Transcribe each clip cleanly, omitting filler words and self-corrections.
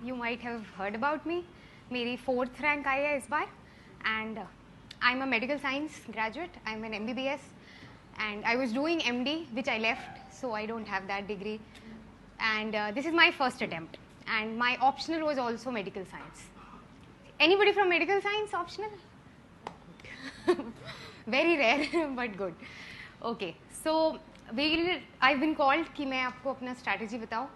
you might have heard about me. मेरी 4th rank आई है इस बार, and I'm a medical science graduate. I'm an MBBS, and I was doing MD, which I left, so I don't have that degree. And this is my first attempt, and my optional was also medical science. Anybody from medical science optional? Very rare, but good. Okay, so I've been called कि मैं आपको अपना strategy बताऊँ.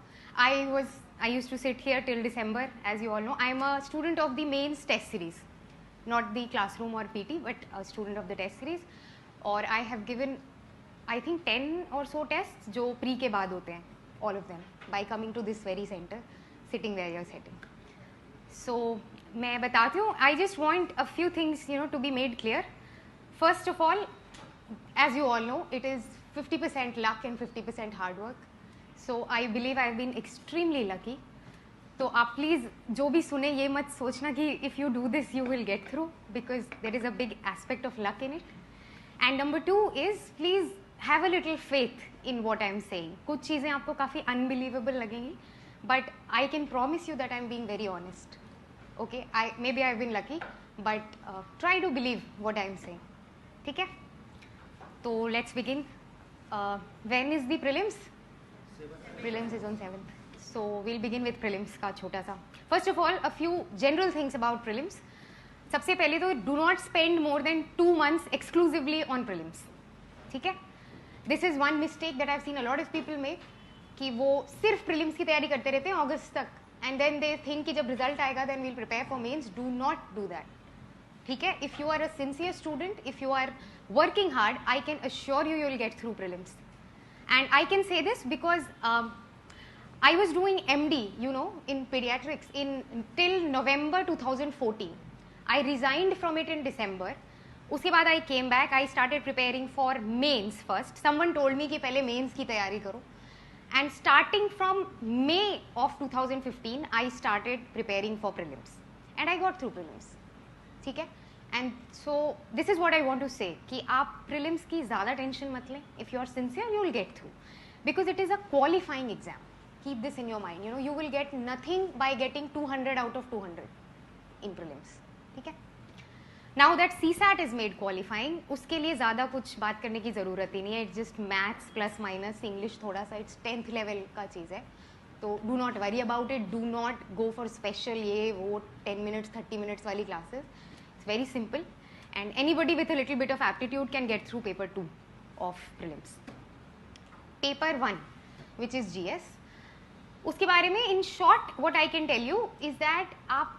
I used to sit here till December, as you all know. I am a student of the mains test series, not the classroom or PT, but a student of the test series. और I have given, I think 10 or so tests जो pre के बाद होते हैं, all of them, by coming to this very center, sitting where you're sitting. So मैं बताती हूँ. I just want a few things, to be made clear. First of all, as you all know, it is 50% luck and 50% hard work. So I believe I've been extremely lucky. तो आप please जो भी सुने ये मत सोचना कि if you do this you will get through, because there is a big aspect of luck in it. And number 2 is please have a little faith in what I'm saying. कुछ चीज़ें आपको काफ़ी unbelievable लगेंगी, but I can promise you that I'm being very honest. Okay, maybe I've been lucky, but try to believe what I'm saying. ठीक है? तो let's begin. When is the prelims? Prelims is on 7th. So we'll begin with prelims का छोटा सा. First of all, a few general things about prelims. सबसे पहले तो do not spend more than 2 months exclusively on prelims. ठीक है? This is one mistake that I've seen a lot of people make, कि वो सिर्फ prelims की तैयारी करते रहते हैं अगस्त तक, and then they think कि जब result आएगा then we'll prepare for mains. Do not do that. ठीक है? If you are a sincere student, if you are working hard, I can assure you will get through prelims. And I can say this because I was doing MD, in pediatrics till November 2014. I resigned from it in December. उसके बाद I came back. I started preparing for mains first. Someone told me कि पहले mains की तैयारी करो. And starting from May of 2015, I started preparing for prelims. And I got through prelims. ठीक है? And so this is what I want to say कि आप prelims की ज़्यादा tension मत लें. If you are sincere, you will get through, because it is a qualifying exam. Keep this in your mind. You will get nothing by getting 200 out of 200 in prelims. ठीक है? Now that CSAT is made qualifying, उसके लिए ज़्यादा कुछ बात करने की ज़रूरत ही नहीं है. It's just maths plus minus English थोड़ा सा. It's 10th level का चीज़ है. तो do not worry about it. Do not go for special ये वो 10 minutes 30 minutes वाली classes. It's very simple, and anybody with a little bit of aptitude can get through paper 2 of prelims. Paper 1, which is GS, उसके बारे में in short what I can tell you is that आप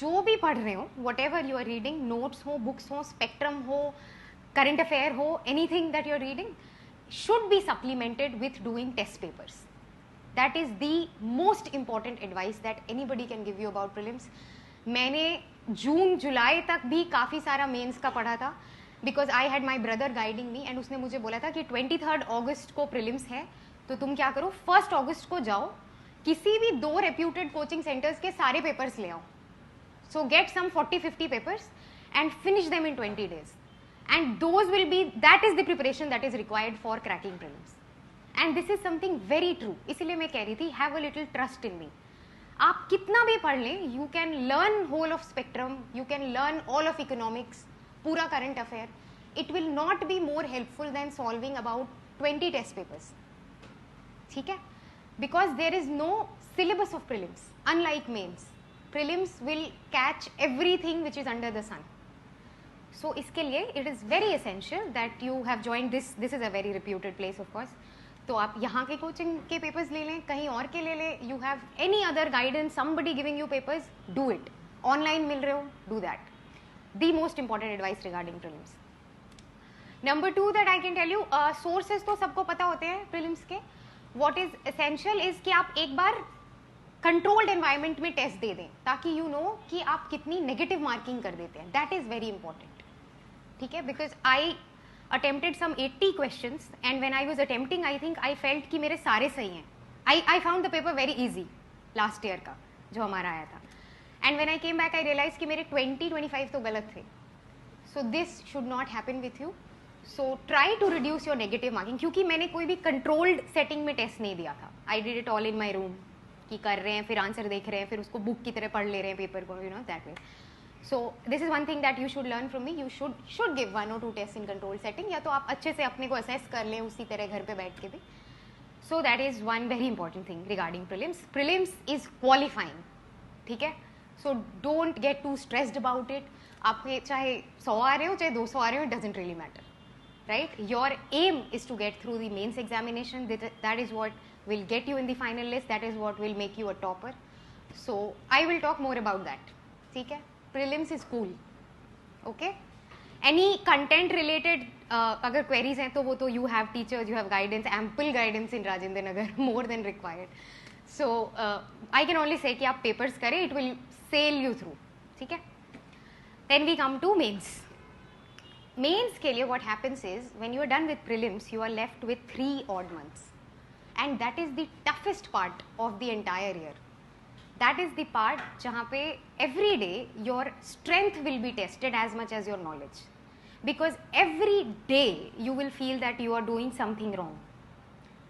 जो भी पढ़ रहे हो, whatever you are reading, notes हो, books हो, spectrum हो, current affair हो, anything that you are reading should be supplemented with doing test papers. That is the most important advice that anybody can give you about prelims. मैंने जून जुलाई तक भी काफ़ी सारा mains का पढ़ा था, because I had my brother guiding me, and उसने मुझे बोला था कि 23 अगस्त को प्रीलिम्स है, तो तुम क्या करो 1 अगस्त को जाओ, किसी भी 2 रेप्यूटेड कोचिंग सेंटर्स के सारे पेपर्स ले आओ. So get some 40-50 papers and finish them in 20 days, and those will be, that is the preparation that is required for cracking prelims. And this is something very true. इसीलिए मैं कह रही थी have a little trust in me. आप कितना भी पढ़ लें, you can learn whole of spectrum, you can learn all of economics, पूरा current affair. It will not be more helpful than solving about 20 test papers. ठीक है? Because there is no syllabus of prelims. Unlike mains, prelims will catch everything which is under the sun. So इसके लिए it is very essential that you have joined this is a very reputed place of course. तो आप यहाँ के coaching के papers ले लें, कहीं और के ले लें. You have any other guidance, somebody giving you papers, do it. Online मिल रहे हो, do that. The most important advice regarding prelims. Number 2 that I can tell you, sources तो सबको पता होते हैं प्रीलिम्स के. व्हाट इज एसेंशियल इज कि आप एक बार कंट्रोल्ड एनवायरमेंट में टेस्ट दे दें, ताकि यू नो कि आप कितनी नेगेटिव मार्किंग कर देते हैं. That is very important. ठीक है? Because I attempted some 80 questions, and when I was attempting, I think I felt कि मेरे सारे सही हैं. I found the paper very easy last year का जो हमारा आया था, and when I came back I realized कि मेरे 20-25 तो गलत थे. So this should not happen with you. So try to reduce your negative marking, क्योंकि मैंने कोई भी controlled setting में test नहीं दिया था. I did it all in my room, कि कर रहे हैं, फिर आंसर देख रहे हैं, फिर उसको बुक की तरह पढ़ ले रहे हैं पेपर को, you know, that way. So this is one thing that you should learn from me. You should give 1 or 2 tests in controlled setting, या तो आप अच्छे से अपने को assess कर लें उसी तरह घर पे बैठ के भी. So that is one very important thing regarding prelims. Prelims is qualifying, ठीक है? So don't get too stressed about it. आपके चाहे 100 आ रहे हो चाहे 200 आ रहे हो, it doesn't really matter, right? Your aim is to get through the mains examination. That is what will get you in the final list. That is what will make you a topper. So I will talk more about that, ठीक है? Prelims is cool, okay? Any content related अगर queries हैं तो वो तो you have teachers, you have guidance, ample guidance in Rajendra Nagar, more than required. So I can only say कि आप papers करें, it will sail you through, ठीक है? Then we come to mains. Mains के लिए what happens is when you are done with prelims, you are left with 3 odd months, and that is the toughest part of the entire year. That is the part जहाँ पे every day your strength will be tested as much as your knowledge, because every day you will feel that you are doing something wrong.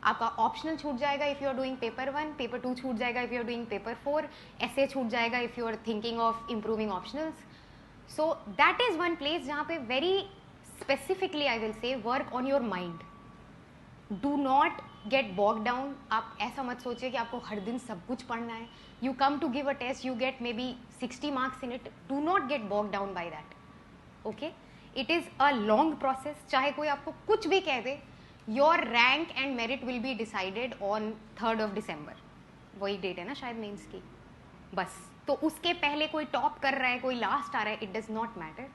आपका optional छूट जाएगा if you are doing paper 1, paper 2 छूट जाएगा if you are doing paper 4, essay छूट जाएगा if you are thinking of improving optionals. So that is one place जहाँ पे very specifically I will say work on your mind. Do not get bogged down. आप ऐसा मत सोचिए कि आपको हर दिन सब कुछ पढ़ना है. You come to give a test, you get maybe 60 marks in it. Do not get bogged down by that. Okay? It is a long process. चाहे कोई आपको कुछ भी कह दे, your rank and merit will be decided on 3rd of December. वही date है ना शायद मेंस की. बस तो उसके पहले कोई टॉप कर रहा है, कोई लास्ट आ रहा है, it does not matter.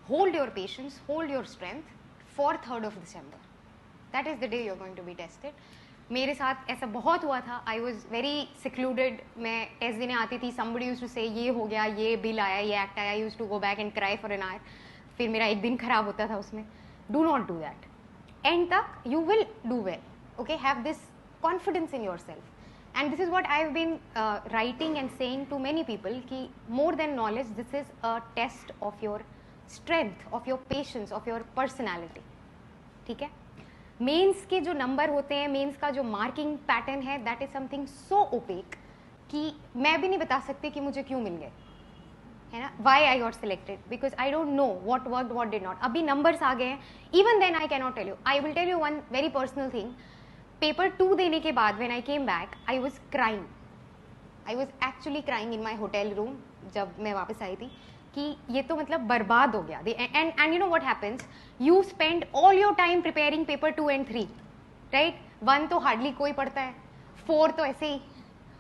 Hold your patience, hold your strength for 3rd of December. That is the day you are going to be tested. मेरे साथ ऐसा बहुत हुआ था. I was very secluded. मैं टेस्ट देने आती थी, somebody used to say ये हो गया, ये बिल आया, ये एक्ट आया. I use to go back and cry for an hour. फिर मेरा एक दिन खराब होता था उसमें. Do not do that. End तक you will do well. Okay, have this confidence in yourself. And this is what I have been writing and saying to many people कि more than knowledge, this is a test of your strength, of your patience, of your personality. ठीक है? Mains के जो number होते हैं, mains का जो marking pattern है, that is something so opaque कि मैं भी नहीं बता सकती कि मुझे क्यों मिल गए, है ना. Why I got selected, because I don't know what work what did not. अभी नंबर्स आ गए हैं, even then I can not tell you. I will tell you one very personal thing. Paper 2 देने के बाद when I came back, I was crying. I was actually crying in my hotel room जब मैं वापस आई थी कि ये तो मतलब बर्बाद हो गया. And you know what happens, you spend all your time preparing paper 2 and 3, right. 1 तो हार्डली कोई पढ़ता है, 4 तो ऐसे ही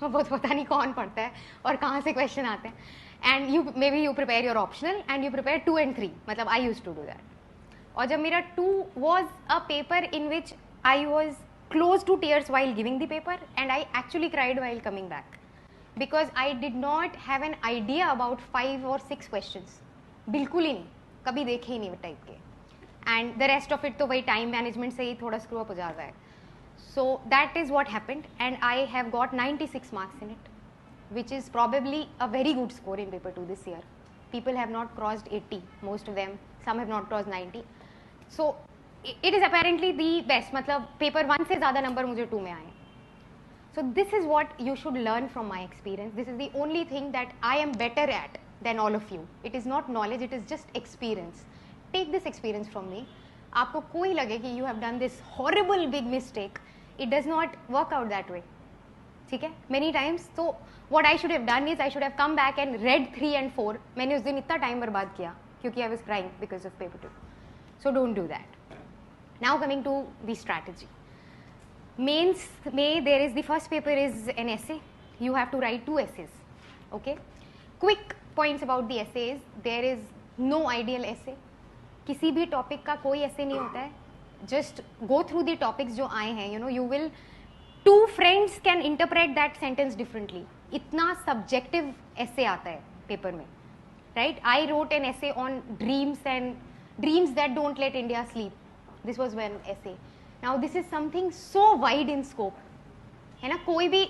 बहुत पता नहीं कौन पढ़ता है और कहाँ से क्वेश्चन आते हैं. And you may be you prepare your optional and you prepare 2 and 3. मतलब I use to do that. और जब मेरा 2 was a paper in which I was close to tears while giving the paper, and I actually cried while coming back, because I did not have an idea about 5 or 6 questions. बिल्कुल ही नहीं, कभी देखे ही नहीं वो type के. And the rest of it तो वही time management से ही थोड़ा स्क्रू अप हो जाता है. So that is what happened, and I have got 96 marks in it, which is probably a very good score in paper 2 this year. People have not crossed 80, most of them. Some have not crossed 90. So it is apparently the best. मतलब paper 1 से ज़्यादा number मुझे 2 में आए. So this is what you should learn from my experience. This is the only thing that I am better at than all of you. It is not knowledge, it is just experience. Take this experience from me. आपको कोई लगे कि you have done this horrible big mistake, it does not work out that way. ठीक है? Many times, so what I should have done is I should have come back and read 3 and 4. मैंने उस दिन इतना time बर्बाद किया क्योंकि I was crying because of paper 2. So don't do that. Now coming to the strategy. Mains में there is the first paper is an essay. You have to write 2 essays. Okay. Quick points about the essays. There is no ideal essay. किसी भी topic का कोई ऐसे नहीं होता है. Just go through the topics जो आए हैं. You know, you will 2 friends can interpret that sentence differently. इतना subjective essay आता है पेपर में, right? I wrote an essay on dreams and dreams that don't let India sleep. This was one essay. Now this is something so wide in scope, है ना. कोई भी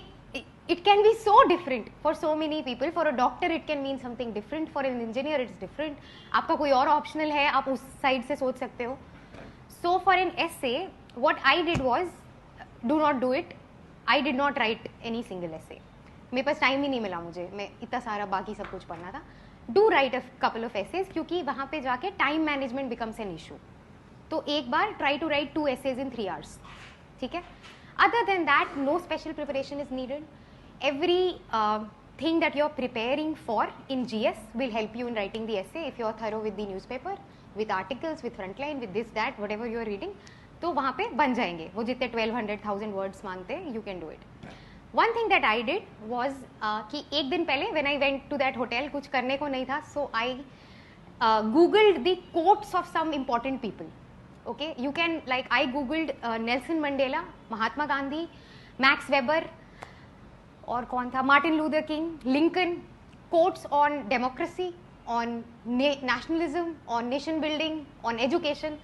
it can be so different for so many people. For a doctor it can mean something different, for an engineer it's different. आपका कोई और optional है, आप उस side से सोच सकते हो. So for an essay, what I did was, do not do it. I did not write any single essay. मेरे पास टाइम ही नहीं मिला, मुझे मैं इतना सारा बाकी सब कुछ पढ़ना था. Do write a couple of essays, क्योंकि वहाँ पे जाके time management becomes an issue. तो एक बार try to write 2 essays in 3 hours. ठीक है. Other than that, no special preparation is needed. Every thing that you're preparing for in GS will help you in writing the essay if you're thorough with the newspaper, with articles, with frontline, with this, that, whatever you're reading. तो वहाँ पे बन जाएंगे वो जितने 1200,000 words मांगते हैं, you can do it. One thing that I did was कि एक दिन पहले when I went to that hotel, कुछ करने को नहीं था, so I googled the quotes of some important people. Okay, you can, like, I googled Nelson Mandela, Mahatma Gandhi, Max Weber, और कौन था, Martin Luther King, Lincoln, quotes on democracy, on nationalism, on nation building, on education.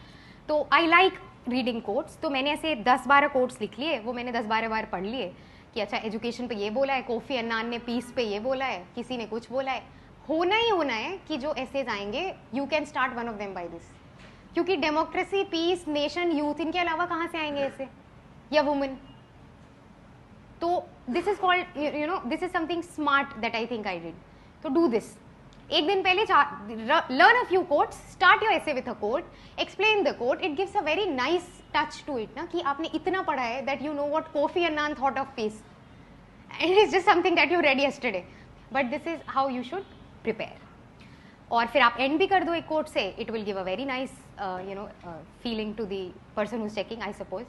तो I like reading quotes. तो मैंने ऐसे 10-12 quotes लिख लिए, वो मैंने 10-12 बार पढ़ लिए कि अच्छा एजुकेशन पे ये बोला है, कोफी अन्नान ने पीस पे ये बोला है, किसी ने कुछ बोला है. होना ही होना है कि जो एसेज आएंगे, you can start one of them by this, क्योंकि डेमोक्रेसी, पीस, नेशन, यूथ, इनके अलावा कहाँ से आएंगे ऐसे, या वुमेन. तो this is called, you know, this is something smart that I think I did. तो डू दिस. एक दिन पहले learn a few quotes, start your essay with a quote, explain the quote. It gives a very nice touch to it ना, कि आपने इतना पढ़ा है that you know what Kofi Annan thought of peace, and it is just something that you read yesterday. But this is how you should prepare. और फिर आप and भी कर दो एक कोट से, it will give a very nice you know feeling to the person who is checking, I suppose.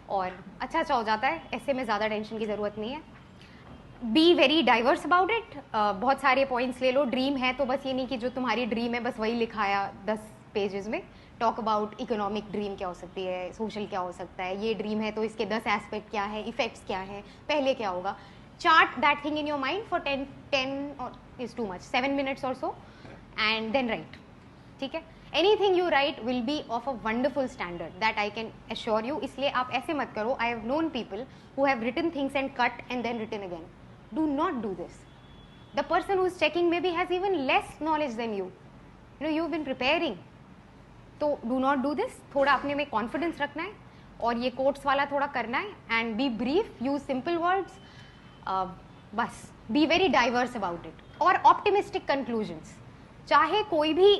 और अच्छा हो जाता है, ऐसे में ज़्यादा टेंशन की ज़रूरत नहीं है. Be very diverse about it. बहुत सारे पॉइंट्स ले लो. ड्रीम है तो बस ये नहीं कि जो तुम्हारी ड्रीम है बस वही लिखाया 10 पेजेस में. टॉक अबाउट इकोनॉमिक ड्रीम क्या हो सकती है, सोशल क्या हो सकता है, ये ड्रीम है तो इसके 10 एस्पेक्ट क्या है, इफेक्ट्स क्या है, पहले क्या होगा. Chart that thing in your mind for 10 और इज टू मच, 7 minutes और सो, एंड देन राइट. ठीक है. Anything you write will be of a wonderful standard, that I can assure you. इसलिए आप ऐसे मत करो. I have known people who have written things and cut and then written again. Do not do this. The person who is checking maybe has even less knowledge than you. You know, you've been preparing. तो do not do this. थोड़ा अपने में confidence रखना है और ये quotes वाला थोड़ा करना है. And be brief, use simple words. बस be very diverse about it. और optimistic conclusions. चाहे कोई भी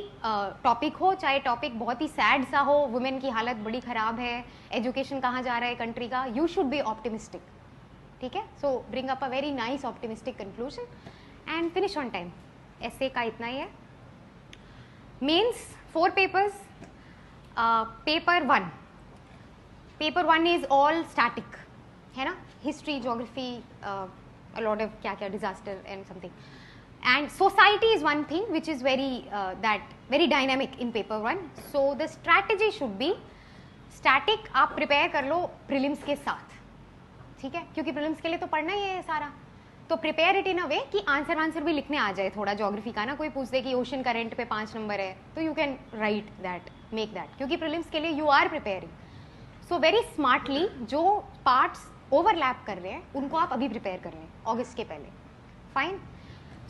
टॉपिक हो, चाहे टॉपिक बहुत ही सैड सा हो, वुमेन की हालत बड़ी ख़राब है, एजुकेशन कहाँ जा रहा है कंट्री का, यू शुड बी ऑप्टिमिस्टिक. ठीक है. So bring up a very nice optimistic conclusion and finish on time. ऐसे का इतना ही है. Mains 4 papers. Paper 1 is all static है ना. History, geography, a lot of क्या क्या disaster and something. And society is one thing which is very dynamic in paper 1. So the strategy should be static. आप prepare कर लो prelims के साथ. ठीक है. क्योंकि प्रीलिम्स के लिए तो पढ़ना ही है सारा. तो प्रिपेयर इट इन अ वे कि आंसर भी लिखने आ जाए. थोड़ा ज्योग्राफी का ना, कोई पूछ दे कि ओशन करंट पे 5 नंबर है, तो you can write that, make that. क्योंकि प्रीलिम्स के लिए you are preparing. So very smartly जो पार्ट्स ओवरलैप कर रहे हैं उनको आप अभी प्रिपेयर कर रहे हैं अगस्त के पहले. Fine.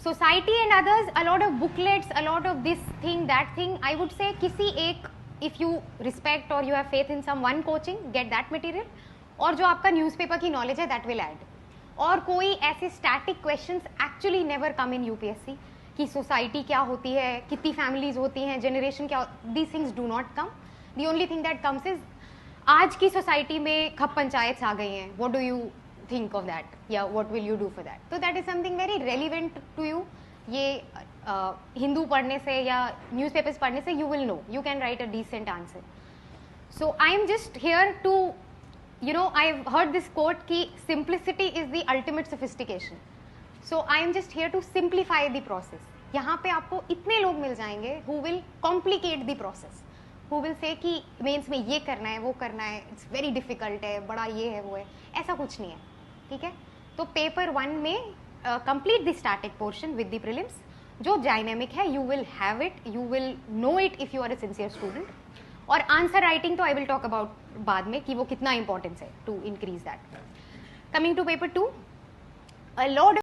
Society and others, a lot of booklets, a lot of this thing that thing. I would say किसी एक, इफ यू रिस्पेक्ट और you have faith in some one coaching, get that material. और जो आपका newspaper की knowledge है that will add. और कोई ऐसे static questions actually never come in UPSC कि सोसाइटी क्या होती है, कितनी फैमिलीज होती हैं, जनरेशन क्या, these things do not come. The only thing that comes is आज की सोसाइटी में खप पंचायत आ गई हैं, what do you think of that, या what will you do for that. तो that is something very relevant to you. ये हिंदू पढ़ने से या न्यूज़पेपर्स पढ़ने से you will know, you can write a decent answer. So I am just here to, you know, I've heard this quote ki simplicity is the ultimate sophistication. So I am just here to simplify the process. यहाँ पे आपको इतने लोग मिल जाएंगे who will complicate the process, who will say कि mains में ये करना है, वो करना है, it's very difficult है, बड़ा ये है, वो है. ऐसा कुछ नहीं है. ठीक है. तो पेपर 1 में complete the static portion with the prelims. जो डायनेमिक है you will have it, you will know it if you are a sincere student. और आंसर राइटिंग तो आई विल टॉक अबाउट बाद में कि वो कितना इंपॉर्टेंस है to increase that. Coming to paper 2, a lot